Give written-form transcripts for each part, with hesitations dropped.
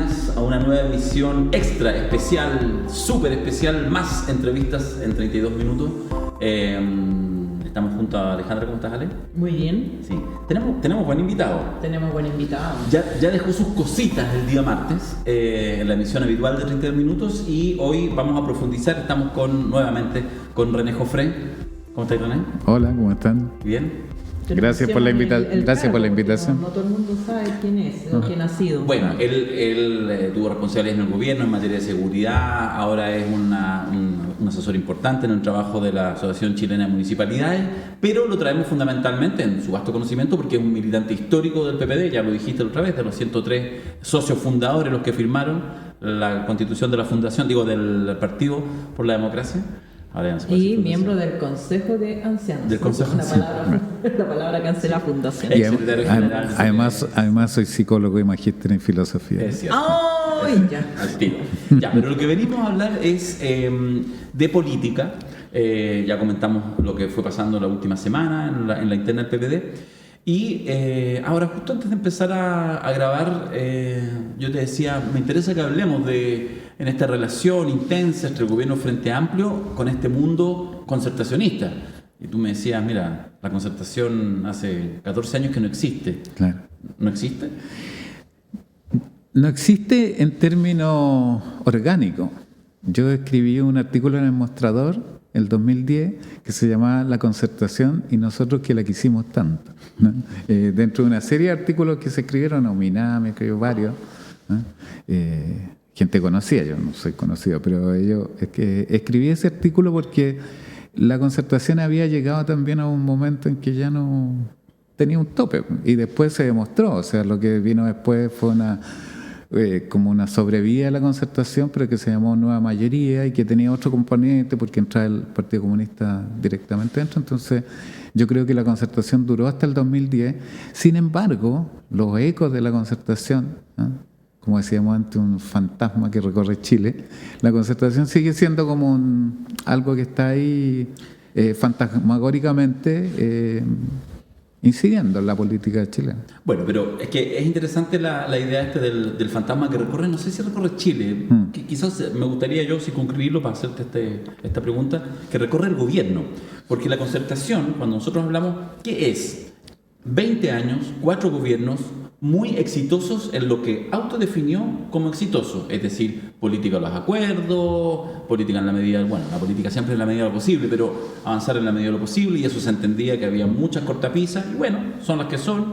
bienvenidas a una nueva emisión extra, especial, súper especial, más entrevistas en 32 minutos. Estamos junto a Alejandra. ¿Cómo estás, Ale? Muy bien. Sí. Tenemos buen invitado. Tenemos buen invitado. Ya dejó sus cositas el día martes en la emisión habitual de 32 minutos y hoy vamos a profundizar. Estamos nuevamente con René Joffre. ¿Cómo estás, René? Hola, ¿cómo están? Bien. Gracias por la invitación. No todo el mundo sabe quién es o quién ha sido. Bueno, él tuvo responsabilidades en el gobierno en materia de seguridad, ahora es un asesor importante en el trabajo de la Asociación Chilena de Municipalidades, pero lo traemos fundamentalmente en su vasto conocimiento porque es un militante histórico del PPD, ya lo dijiste la otra vez, de los 103 socios fundadores, los que firmaron la constitución de la fundación, del Partido por la Democracia. Y miembro del Consejo de Ancianos. Del Consejo de Ancianos. La palabra que hace la fundación. Además soy psicólogo y magíster en filosofía. Es cierto. ¡Ay! Ya. Al tiro. Ya, pero lo que venimos a hablar es de política. Ya comentamos lo que fue pasando la última semana en la interna del PPD. Y ahora, justo antes de empezar a grabar, yo te decía, me interesa que hablemos en esta relación intensa entre el gobierno Frente Amplio con este mundo concertacionista. Y tú me decías, mira, la concertación hace 14 años que no existe. Claro. ¿No existe? No existe en términos orgánicos. Yo escribí un artículo en El Mostrador, el 2010, que se llamaba La concertación y nosotros que la quisimos tanto, ¿no? Dentro de una serie de artículos que se escribieron, Ominami, escribió varios, ¿no? Gente conocida, yo no soy conocido, pero escribí ese artículo porque la concertación había llegado también a un momento en que ya no tenía un tope, y después se demostró, o sea, lo que vino después fue como una sobrevida de la concertación, pero que se llamó Nueva Mayoría y que tenía otro componente porque entraba el Partido Comunista directamente dentro. Entonces yo creo que la concertación duró hasta el 2010. Sin embargo, los ecos de la concertación, ¿no?, como decíamos antes, un fantasma que recorre Chile, la concertación sigue siendo como algo que está ahí fantasmagóricamente incidiendo en la política chilena. Bueno, pero es que es interesante la idea del fantasma que recorre, no sé si recorre Chile, que quizás me gustaría yo circunscribirlo para hacerte esta pregunta, que recorre el gobierno, porque la concertación, cuando nosotros hablamos, ¿qué es? 20 años, 4 gobiernos muy exitosos en lo que autodefinió como exitoso, es decir, política de los acuerdos, política en la medida, la política siempre en la medida de lo posible, pero avanzar en la medida de lo posible, y eso se entendía que había muchas cortapisas, y son las que son,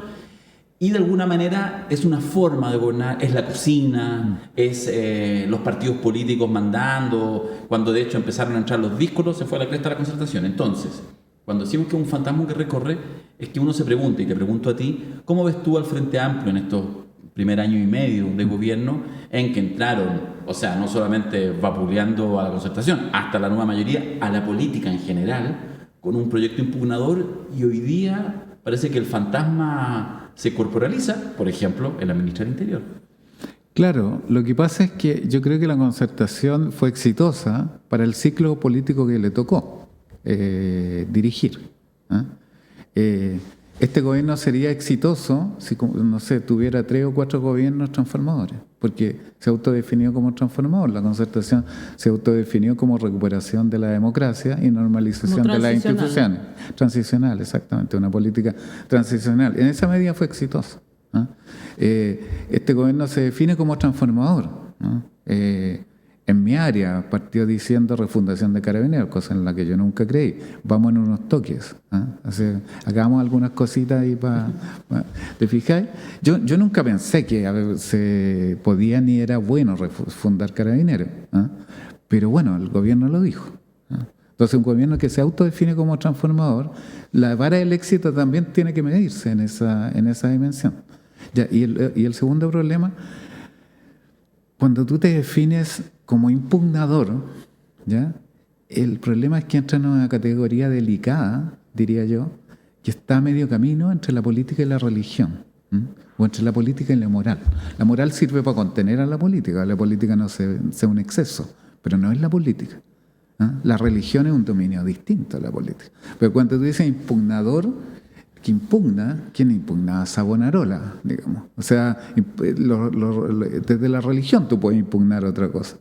y de alguna manera es una forma de gobernar, es la cocina, es los partidos políticos mandando, cuando de hecho empezaron a entrar los díscolos, se fue a la cresta la concertación. Entonces, cuando decimos que es un fantasma que recorre, es que uno se pregunta, y te pregunto a ti, ¿cómo ves tú al Frente Amplio en estos primer año y medio de gobierno en que entraron, o sea, no solamente vapuleando a la concertación, hasta la Nueva Mayoría, a la política en general, con un proyecto impugnador, y hoy día parece que el fantasma se corporaliza, por ejemplo, en la ministra del Interior? Claro, lo que pasa es que yo creo que la concertación fue exitosa para el ciclo político que le tocó dirigir. Este gobierno sería exitoso si, no sé, tuviera 3 o 4 gobiernos transformadores, porque se autodefinió como transformador. La concertación se autodefinió como recuperación de la democracia y normalización de las instituciones. Transicional, exactamente, una política transicional. En esa medida fue exitosa. Este gobierno se define como transformador, ¿no? En mi área partió diciendo refundación de Carabineros, cosa en la que yo nunca creí. Vamos en unos toques. Hagamos algunas cositas ahí ¿te fijáis? Yo nunca pensé que se podía ni era bueno refundar Carabineros. Pero bueno, el gobierno lo dijo. Entonces, un gobierno que se autodefine como transformador, la vara del éxito también tiene que medirse en esa dimensión. Y el segundo problema, cuando tú te defines como impugnador, ¿ya?, el problema es que entra en una categoría delicada, diría yo, que está a medio camino entre la política y la religión, o entre la política y la moral. La moral sirve para contener a la política no sea un exceso, pero no es la política. La religión es un dominio distinto a la política. Pero cuando tú dices impugnador, que impugna, ¿quién impugnaba? Savonarola, digamos. O sea, desde la religión tú puedes impugnar otra cosa,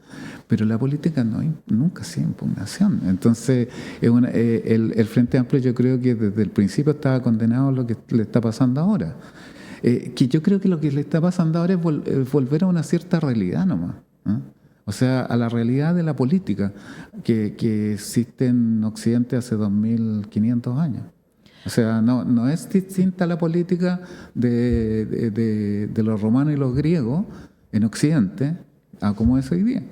pero la política nunca ha sido impugnación. Entonces, el Frente Amplio yo creo que desde el principio estaba condenado a lo que le está pasando ahora. Que yo creo que lo que le está pasando ahora es volver a una cierta realidad nomás. O sea, a la realidad de la política que existe en Occidente hace 2500 años. O sea, no es distinta la política de los romanos y los griegos en Occidente a como es hoy día.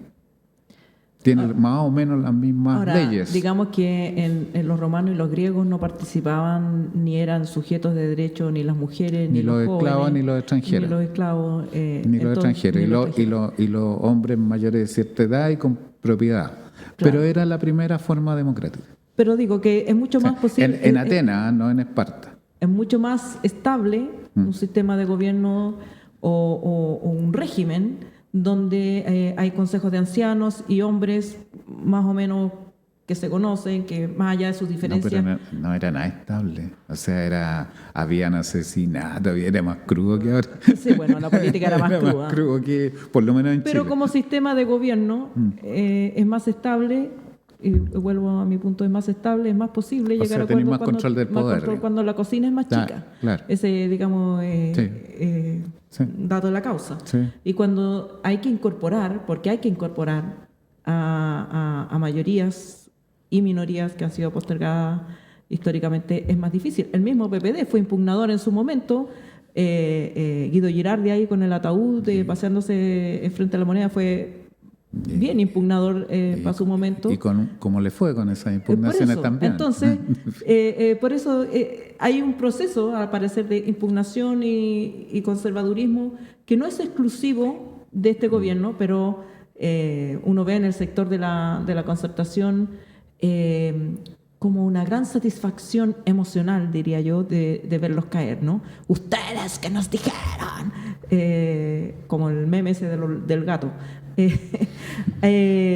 Tiene más o menos las mismas Ahora, leyes. digamos que en los romanos y los griegos no participaban ni eran sujetos de derecho ni las mujeres, ni los esclavos, jóvenes, ni los extranjeros. Ni los esclavos. Ni los extranjeros. Y los hombres mayores de cierta edad y con propiedad. Claro. Pero era la primera forma democrática. Pero digo que es mucho más posible. En Atenas, no en Esparta. Es mucho más estable un sistema de gobierno o un régimen donde hay consejos de ancianos y hombres más o menos que se conocen, que más allá de sus diferencias... No, pero no era nada estable. O sea, habían asesinatos, era más crudo que ahora. Sí, bueno, la política era más cruda. Más crudo que, por lo menos en Pero Chile. como sistema de gobierno es más estable, y vuelvo a mi punto, es más estable, es más posible llegar a acuerdos más control del poder. Cuando la cocina es más chica. Claro. Ese, digamos, Sí. dato de la causa. Sí. Y cuando hay que incorporar, porque hay que incorporar a mayorías y minorías que han sido postergadas históricamente, es más difícil. El mismo PPD fue impugnador en su momento. Guido Girardi ahí con el ataúd paseándose frente a la Moneda fue bien impugnador para su momento. ¿Y cómo le fue con esas impugnaciones también? Entonces, por eso hay un proceso, al parecer, de impugnación y conservadurismo que no es exclusivo de este gobierno, pero uno ve en el sector de la concertación como una gran satisfacción emocional, diría yo, de verlos caer, ¿no? Ustedes que nos dijeron, como el meme ese del gato. ¿Hay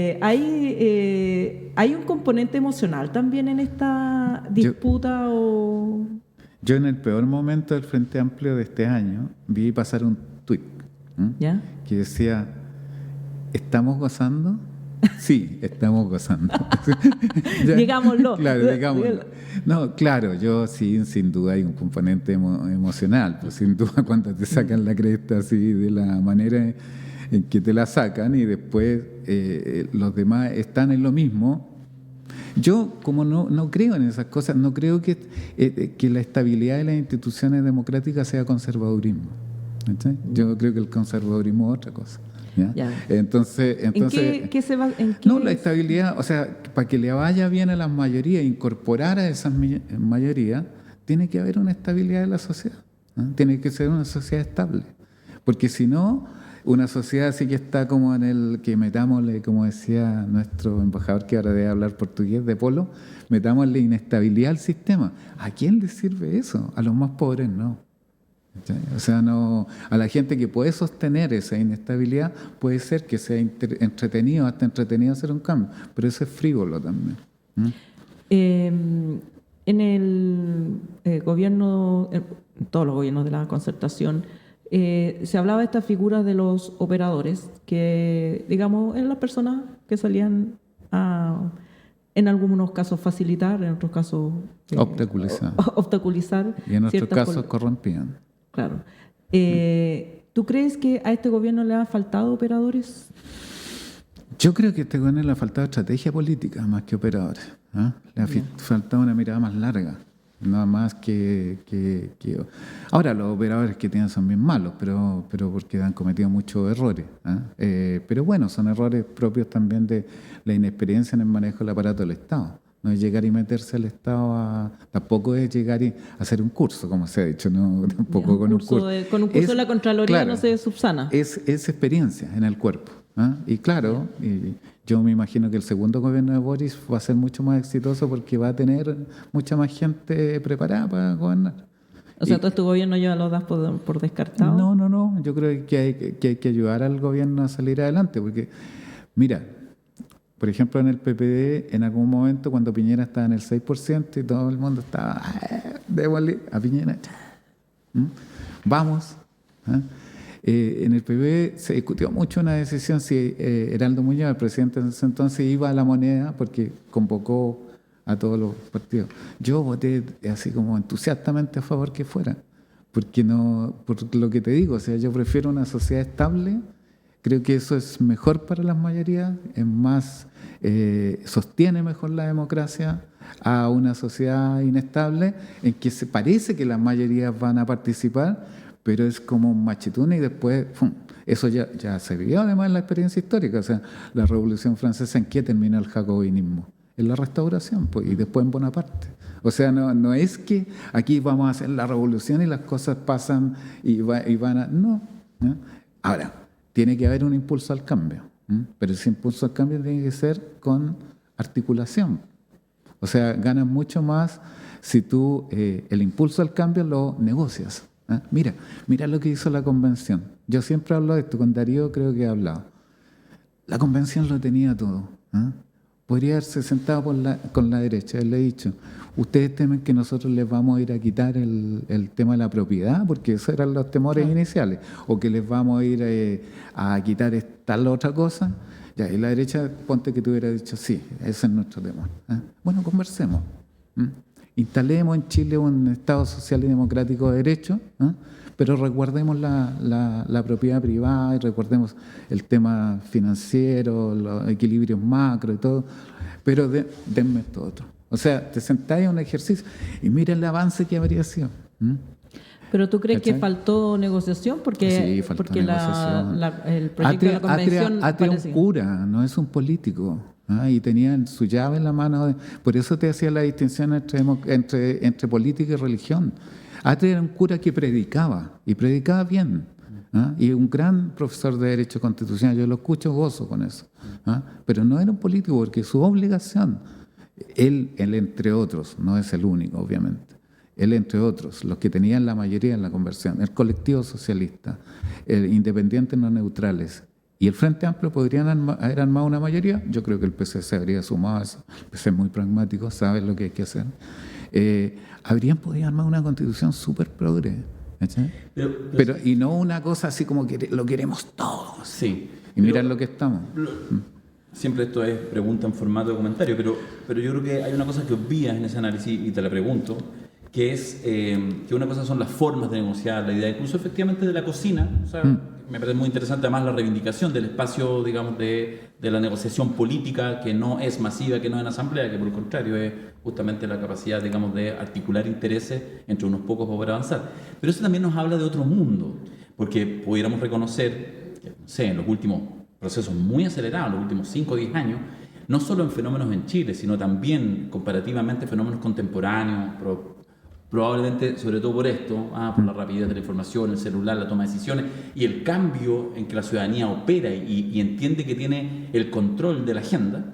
un componente emocional también en esta disputa? Yo en el peor momento del Frente Amplio de este año vi pasar un tuit que decía, ¿estamos gozando? Sí, estamos gozando. Digámoslo. Claro, digámoslo. No, claro, yo sí, sin duda hay un componente emocional, pues sin duda cuando te sacan la cresta así de la manera en que te la sacan y después los demás están en lo mismo. Yo, como no creo en esas cosas, no creo que la estabilidad de las instituciones democráticas sea conservadurismo. ¿Sí? Yo creo que el conservadurismo es otra cosa. ¿Ya? Entonces, ¿En qué se va? No, la estabilidad, o sea, para que le vaya bien a las mayorías, incorporar a esas mayorías, tiene que haber una estabilidad de la sociedad. Tiene que ser una sociedad estable. Porque si no, una sociedad así que está como en el que metámosle, como decía nuestro embajador que ahora debe hablar portugués de Polo, metámosle inestabilidad al sistema. ¿A quién le sirve eso? A los más pobres no. O sea, no, a la gente que puede sostener esa inestabilidad puede ser que sea entretenido, hasta entretenido hacer un cambio, pero eso es frívolo también. En el gobierno, en todos los gobiernos de la concertación, se hablaba de esta figura de los operadores, que digamos eran las personas que salían a, en algunos casos facilitar, en otros casos obstaculizar y en otros casos corrompían. Claro. ¿Tú crees que a este gobierno le han faltado operadores? Yo creo que a este gobierno le ha faltado estrategia política más que operadores. Le ha faltado una mirada más larga. Nada más que... Ahora, los operadores que tienen son bien malos, pero porque han cometido muchos errores. Pero bueno, son errores propios también de la inexperiencia en el manejo del aparato del Estado. No es llegar y meterse al Estado tampoco es llegar y hacer un curso, como se ha dicho, no tampoco con un curso. Con un curso de la Contraloría no se subsana. Es experiencia en el cuerpo. Y claro, yo me imagino que el segundo gobierno de Boris va a ser mucho más exitoso porque va a tener mucha más gente preparada para gobernar. O sea, ¿todo este gobierno ya lo das por descartado? No. Yo creo que hay que ayudar al gobierno a salir adelante porque, mira, por ejemplo, en el PPD, en algún momento, cuando Piñera estaba en el 6% y todo el mundo estaba démosle a Piñera. Vamos. En el PPD se discutió mucho una decisión si Heraldo Muñoz, el presidente de ese entonces, iba a La Moneda porque convocó a todos los partidos. Yo voté así como entusiastamente a favor que fuera, porque no, por lo que te digo, o sea, yo prefiero una sociedad estable. Creo que eso es mejor para las mayorías, es más, sostiene mejor la democracia a una sociedad inestable en que se parece que las mayorías van a participar, pero es como un machetún y después, ¡fum! Eso ya se vio además en la experiencia histórica. O sea, la Revolución Francesa, ¿en qué terminó el jacobinismo? En la Restauración, pues, y después en Bonaparte. O sea, no es que aquí vamos a hacer la revolución y las cosas pasan y van a... No. Ahora, tiene que haber un impulso al cambio, pero ese impulso al cambio tiene que ser con articulación. O sea, ganas mucho más si tú el impulso al cambio lo negocias. Mira lo que hizo la convención. Yo siempre hablo de esto, con Darío creo que he hablado. La convención lo tenía todo. Podría haberse sentado con la derecha, le he dicho, ustedes temen que nosotros les vamos a ir a quitar el tema de la propiedad, porque esos eran los temores iniciales, o que les vamos a ir a quitar tal otra cosa. Ya, y la derecha, ponte que te hubiera dicho, sí, ese es nuestro temor. Bueno, conversemos. Instalemos en Chile un Estado social y democrático de derecho, pero resguardemos la propiedad privada y resguardemos el tema financiero, los equilibrios macro y todo, pero denme esto otro. O sea, te sentáis a un ejercicio y mira el avance que habría sido. ¿Pero tú crees ¿Cachai? que faltó negociación? Porque, Sí, faltó negociación. El proyecto de la convención Atria un parecía. cura, no es un político. Y tenía su llave en la mano. Por eso te hacía la distinción entre política y religión. Atria era un cura que predicaba, y predicaba bien. Y un gran profesor de Derecho Constitucional. Yo lo escucho, gozo con eso. Pero no era un político, porque su obligación, él entre otros, no es el único, obviamente. Él, entre otros, los que tenían la mayoría en la conversión, el colectivo socialista, el independientes no neutrales y el Frente Amplio podrían haber armado una mayoría. Yo creo que el PC se habría sumado a eso. El PC es muy pragmático, sabe lo que hay que hacer. Habrían podido armar una constitución súper progre. Pero y no una cosa así como que lo queremos todos. Sí. Y mirar lo que estamos. Siempre esto es pregunta en formato de comentario, pero yo creo que hay una cosa que obvias en ese análisis y te la pregunto, que es que una cosa son las formas de negociar, la idea incluso efectivamente de la cocina. O sea, me parece muy interesante además la reivindicación del espacio, digamos, de la negociación política, que no es masiva, que no es en asamblea, que por el contrario es justamente la capacidad, digamos, de articular intereses entre unos pocos para poder avanzar. Pero eso también nos habla de otro mundo, porque pudiéramos reconocer, no sé, en los últimos procesos muy acelerados, en los últimos 5 o 10 años, no solo en fenómenos en Chile, sino también comparativamente fenómenos contemporáneos, probablemente sobre todo por esto, por la rapidez de la información, el celular, la toma de decisiones y el cambio en que la ciudadanía opera y entiende que tiene el control de la agenda.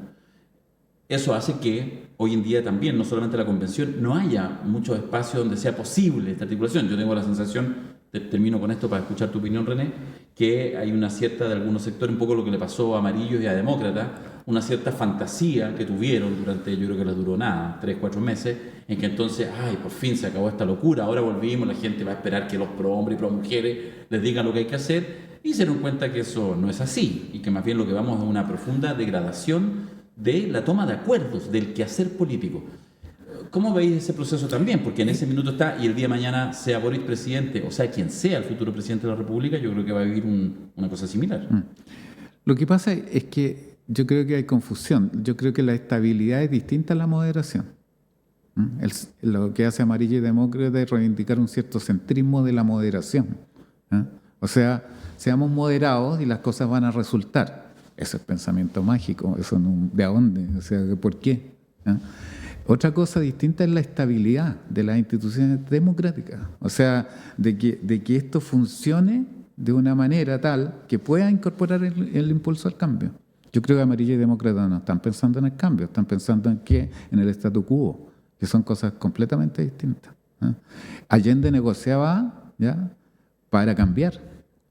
Eso hace que hoy en día también, no solamente la convención, no haya muchos espacios donde sea posible esta articulación. Yo tengo la sensación, termino con esto para escuchar tu opinión, René, que hay una cierta, de algunos sectores, un poco lo que le pasó a Amarillos y a Demócratas, una cierta fantasía que tuvieron durante, yo creo que les duró nada, 3, 4 meses, en que entonces, por fin se acabó esta locura, ahora volvimos, la gente va a esperar que los pro hombres y pro mujeres les digan lo que hay que hacer, y se dieron cuenta que eso no es así, y que más bien lo que vamos es una profunda degradación de la toma de acuerdos, del quehacer político. ¿Cómo veis ese proceso también? Porque en ese minuto está, y el día de mañana sea Boris presidente, o sea, quien sea el futuro presidente de la República, yo creo que va a vivir una cosa similar. Lo que pasa es que yo creo que hay confusión. Yo creo que la estabilidad es distinta a la moderación. Lo que hace Amarillo y Demócrata es reivindicar un cierto centrismo de la moderación. O sea, seamos moderados y las cosas van a resultar. Eso es pensamiento mágico. Eso no, ¿de dónde? O sea, ¿por qué? Otra cosa distinta es la estabilidad de las instituciones democráticas. O sea, de que esto funcione de una manera tal que pueda incorporar el impulso al cambio. Yo creo que Amarillo y Demócrata no están pensando en el cambio, están pensando en el statu quo, que son cosas completamente distintas. Allende negociaba para cambiar,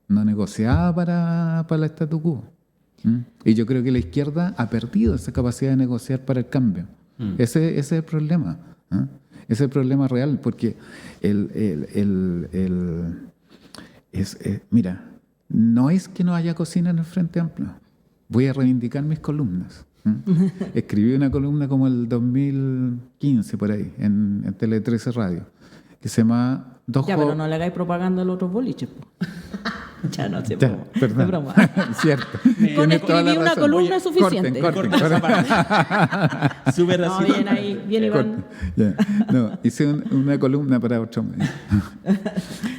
no negociaba para el statu quo. Y yo creo que la izquierda ha perdido esa capacidad de negociar para el cambio. Ese es el problema. Ese es el problema real, porque mira, no es que no haya cocina en el Frente Amplio. Voy a reivindicar mis columnas. Escribí una columna como el 2015, por ahí, en Tele 13 Radio, que se llama pero no le hagáis propaganda a los otros boliches. Ya no sé, perdón. es broma. Cierto. Con escribir una columna es suficiente. Corten. Súper No, así. bien ahí, bien Iván. Ya. No, hice una columna para otro medio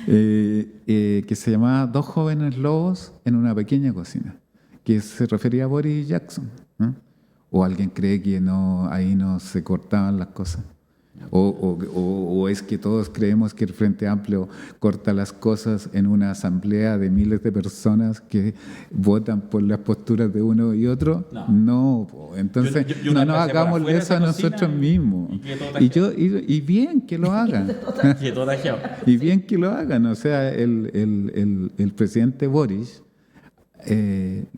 que se llamaba Dos jóvenes lobos en una pequeña cocina, que se refería a Boris Jackson, ¿no? ¿O alguien cree que ahí no se cortaban las cosas? ¿O es que todos creemos que el Frente Amplio corta las cosas en una asamblea de miles de personas que votan por las posturas de uno y otro? No, entonces no nos hagamos de eso a nosotros mismos. Y bien que lo hagan. Y bien que lo hagan. O sea, el presidente Boris,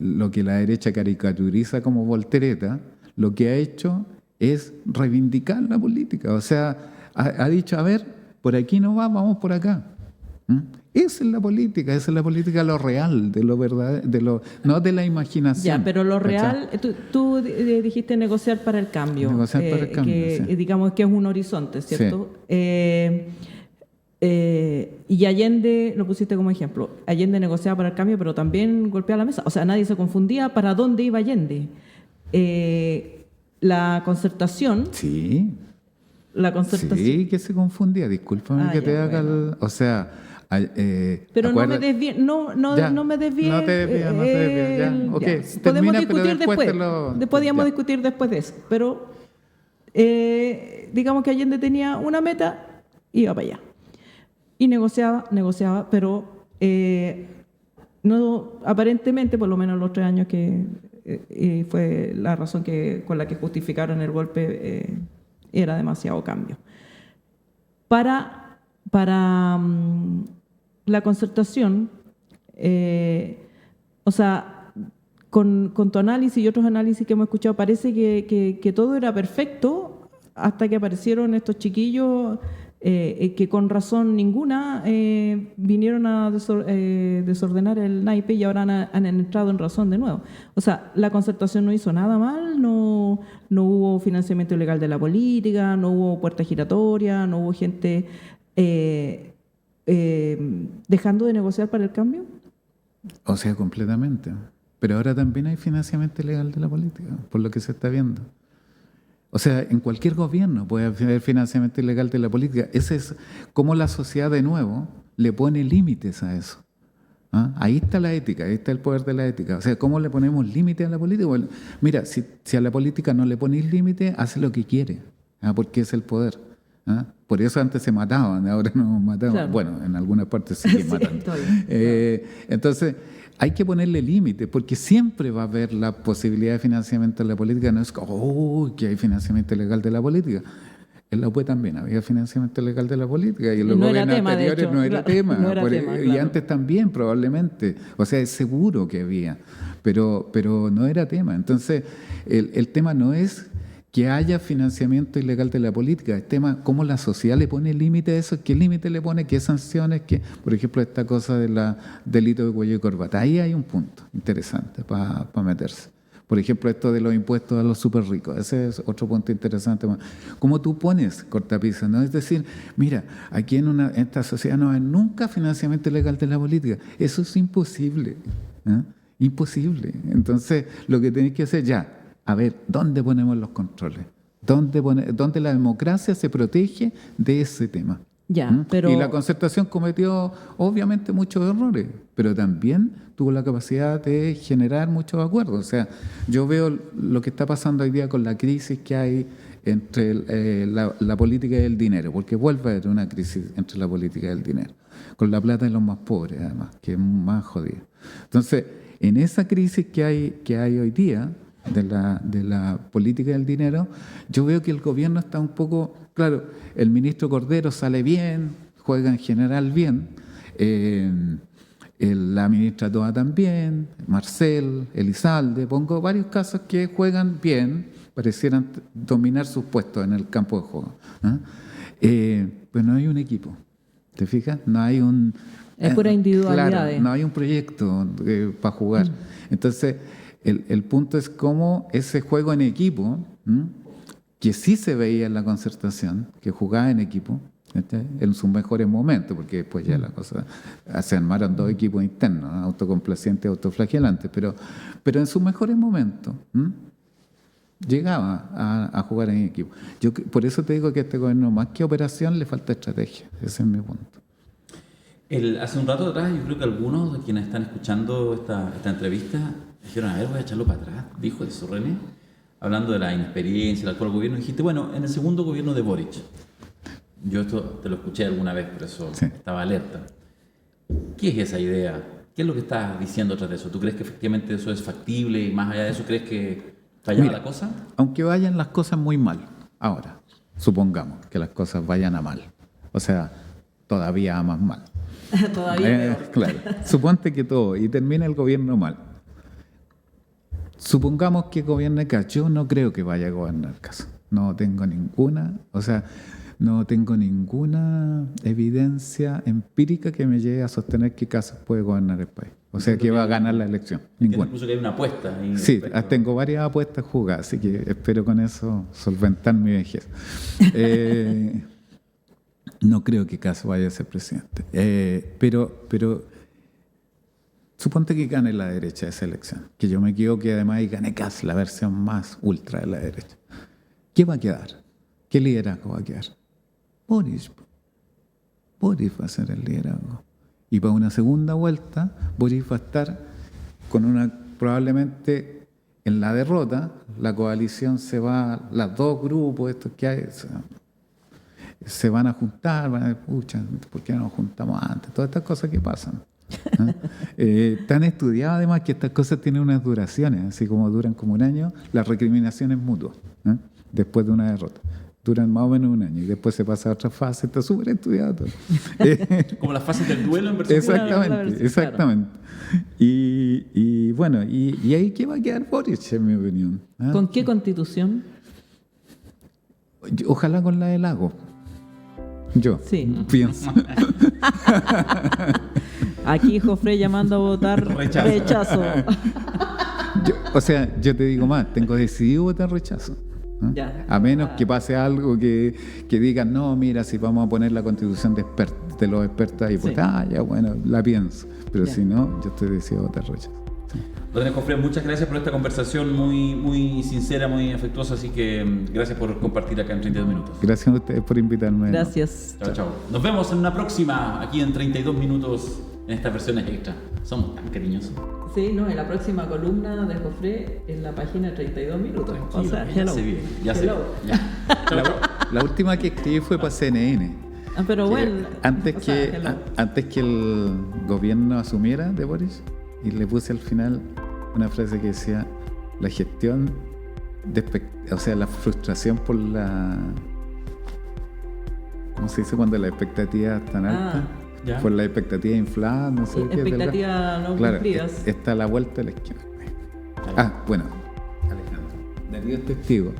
lo que la derecha caricaturiza como voltereta, lo que ha hecho es reivindicar la política. O sea, ha dicho, a ver, por aquí no va, vamos por acá. Esa es la política lo real, de lo verdadero, no de la imaginación. Ya, pero lo real, tú dijiste negociar para el cambio. Negociar para el cambio, que, sí. digamos que es un horizonte, ¿cierto? Sí. Y Allende, lo pusiste como ejemplo, Allende negociaba para el cambio, pero también golpeaba la mesa. O sea, nadie se confundía para dónde iba Allende. La concertación. Sí. La concertación. Sí, que se confundía. Discúlpame que te haga el. O sea. Pero no me desvíes. No me desvíes. No te desvíes, ya. Okay. Podemos discutir después. Podíamos ya. discutir después de eso. Pero digamos que Allende tenía una meta, iba para allá. Y negociaba, pero no, aparentemente, por lo menos los 3 años que fue la razón con la que justificaron el golpe, era demasiado cambio. Para la concertación, o sea, con tu análisis y otros análisis que hemos escuchado, parece que todo era perfecto hasta que aparecieron estos chiquillos que con razón ninguna vinieron a desordenar el naipe y ahora han entrado en razón de nuevo. O sea, la concertación no hizo nada mal, no hubo financiamiento ilegal de la política, no hubo puerta giratoria, no hubo gente dejando de negociar para el cambio. O sea, completamente. Pero ahora también hay financiamiento ilegal de la política, por lo que se está viendo. O sea, en cualquier gobierno puede haber financiamiento ilegal de la política. Ese es como la sociedad de nuevo le pone límites a eso. ¿Ah? Ahí está la ética, ahí está el poder de la ética. O sea, ¿cómo le ponemos límites a la política? Bueno, mira, si a la política no le pones límite, hace lo que quiere, porque es el poder. ¿Ah? Por eso antes se mataban, ahora no mataban. Claro. Bueno, en algunas partes siguen matando. Entonces, hay que ponerle límites, porque siempre va a haber la posibilidad de financiamiento de la política. No es que hay financiamiento ilegal de la política. En la UE también había financiamiento ilegal de la política y en los gobiernos anteriores no era tema. Y antes también probablemente. O sea, es seguro que había, pero no era tema. Entonces, el tema no es que haya financiamiento ilegal de la política, el tema cómo la sociedad le pone límite a eso, qué límite le pone, qué sanciones, por ejemplo, esta cosa del delito de cuello y corbata. Ahí hay un punto interesante para meterse. Por ejemplo, esto de los impuestos a los súper ricos, ese es otro punto interesante. ¿Cómo tú pones cortapisas? ¿No? Es decir, mira, aquí en esta sociedad no hay nunca financiamiento ilegal de la política. Eso es imposible. ¿Eh? Imposible. Entonces, lo que tenéis que hacer a ver, ¿dónde ponemos los controles? ¿Dónde la democracia se protege de ese tema? Pero... Y la concertación cometió, obviamente, muchos errores, pero también tuvo la capacidad de generar muchos acuerdos. O sea, yo veo lo que está pasando hoy día con la crisis que hay entre la política y el dinero, porque vuelve a haber una crisis entre la política y el dinero, con la plata de los más pobres, además, que es más jodida. Entonces, en esa crisis que hay hoy día, de la política del dinero, yo veo que el gobierno está un poco, claro, el ministro Cordero sale bien, juega en general bien, la ministra Toa también, Marcel, Elizalde, pongo varios casos que juegan bien, parecieran dominar sus puestos en el campo de juego. Pues no hay un equipo, ¿te fijas? No hay un... Es pura individualidad. Claro, no hay un proyecto para jugar. Entonces, el punto es cómo ese juego en equipo, que sí se veía en la concertación, que jugaba en equipo, en sus mejores momentos, porque después ya la cosa, se armaron dos equipos internos, autocomplacientes y autoflagelantes, pero en sus mejores momentos llegaba a jugar en equipo. Por eso te digo que a este gobierno, más que operación, le falta estrategia. Ese es mi punto. Hace un rato atrás, yo creo que algunos de quienes están escuchando esta entrevista dijeron, a ver, voy a echarlo para atrás. Dijo eso, René, hablando de la inexperiencia del actual gobierno. Dijiste, bueno, en el segundo gobierno de Boric. Yo esto te lo escuché alguna vez, por eso estaba alerta. ¿Qué es esa idea? ¿Qué es lo que estás diciendo tras de eso? ¿Tú crees que efectivamente eso es factible y más allá de eso crees que fallaba la cosa? Aunque vayan las cosas muy mal, ahora, supongamos que las cosas vayan a mal, o sea, todavía a más mal. Todavía peor. Claro, suponte que todo, y termina el gobierno mal. Supongamos que gobierne Kast, yo no creo que vaya a gobernar Kast. No tengo ninguna evidencia empírica que me lleve a sostener que Kast puede gobernar el país. O sea, que va a ganar la elección. Ninguna. Incluso que hay una apuesta. Sí, tengo varias apuestas jugadas, así que espero con eso solventar mi vejez. No creo que Kast vaya a ser presidente. Pero suponte que gane la derecha esa elección. Que yo me equivoque además y gane Kast, la versión más ultra de la derecha. ¿Qué va a quedar? ¿Qué liderazgo va a quedar? Boris. Boris va a ser el liderazgo. Y para una segunda vuelta, Boris va a estar con probablemente en la derrota, la coalición se va, los dos grupos estos que hay, se van a juntar, van a decir, pucha, ¿por qué no nos juntamos antes? Todas estas cosas que pasan. Tan estudiado además que estas cosas tienen unas duraciones, así como duran como un año, las recriminaciones mutuas, después de una derrota. Duran más o menos un año y después se pasa a otra fase, está súper estudiado todo. Como las fases del duelo en versión Exactamente. Y bueno, y ahí ¿qué va a quedar Boric, en mi opinión? ¿Con qué constitución? Ojalá con la del lago. Yo pienso. Aquí Jofre llamando a votar rechazo. Yo te digo más, tengo decidido votar rechazo. A menos que pase algo que digan, no, mira, si vamos a poner la constitución de los expertos ahí, pues ya, bueno, la pienso. Pero si no, yo estoy decidido a votar rechazo. René Jofre, muchas gracias por esta conversación muy, muy sincera, muy afectuosa, así que gracias por compartir acá en 32 minutos. Gracias a ustedes por invitarme. Gracias. Chao. Nos vemos en una próxima, aquí en 32 minutos, en estas versiones extra. Somos tan cariñosos. Sí, no, en la próxima columna de Jofre en la página 32 minutos. Tranquilo, o sea, hello. Ya sé. Chao. La última que escribí fue para CNN. Pero bueno. Antes que el gobierno asumiera de Boris, y le puse al final una frase que decía, la gestión, la frustración por la... ¿Cómo se dice cuando la expectativa es tan alta? Por la expectativa inflada, no sé qué. Expectativa no cumplidas. Está a la vuelta de la esquina. Bueno, Alejandro, Darío es testigo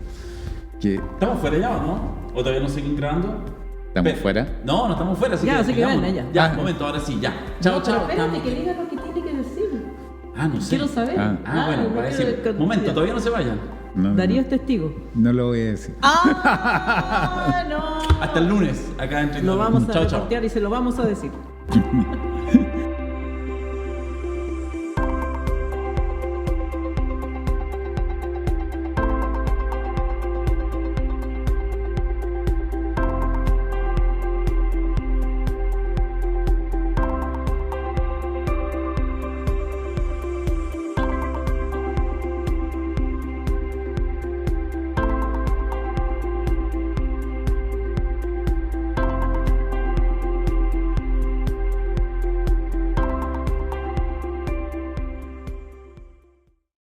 que... ¿Estamos fuera ya o no? ¿O todavía no seguimos grabando? ¿Estamos fuera? No estamos fuera, así así que ven, ya. Un momento, ahora sí, ya. Chao. Espérate, que diga lo que tiene que decir. No sé. Quiero saber. Bueno, para decir. Momento, todavía no se vayan. Darío es testigo. No lo voy a decir. No. Hasta el lunes, acá en 32. Lo vamos a reportear y se lo vamos a decir.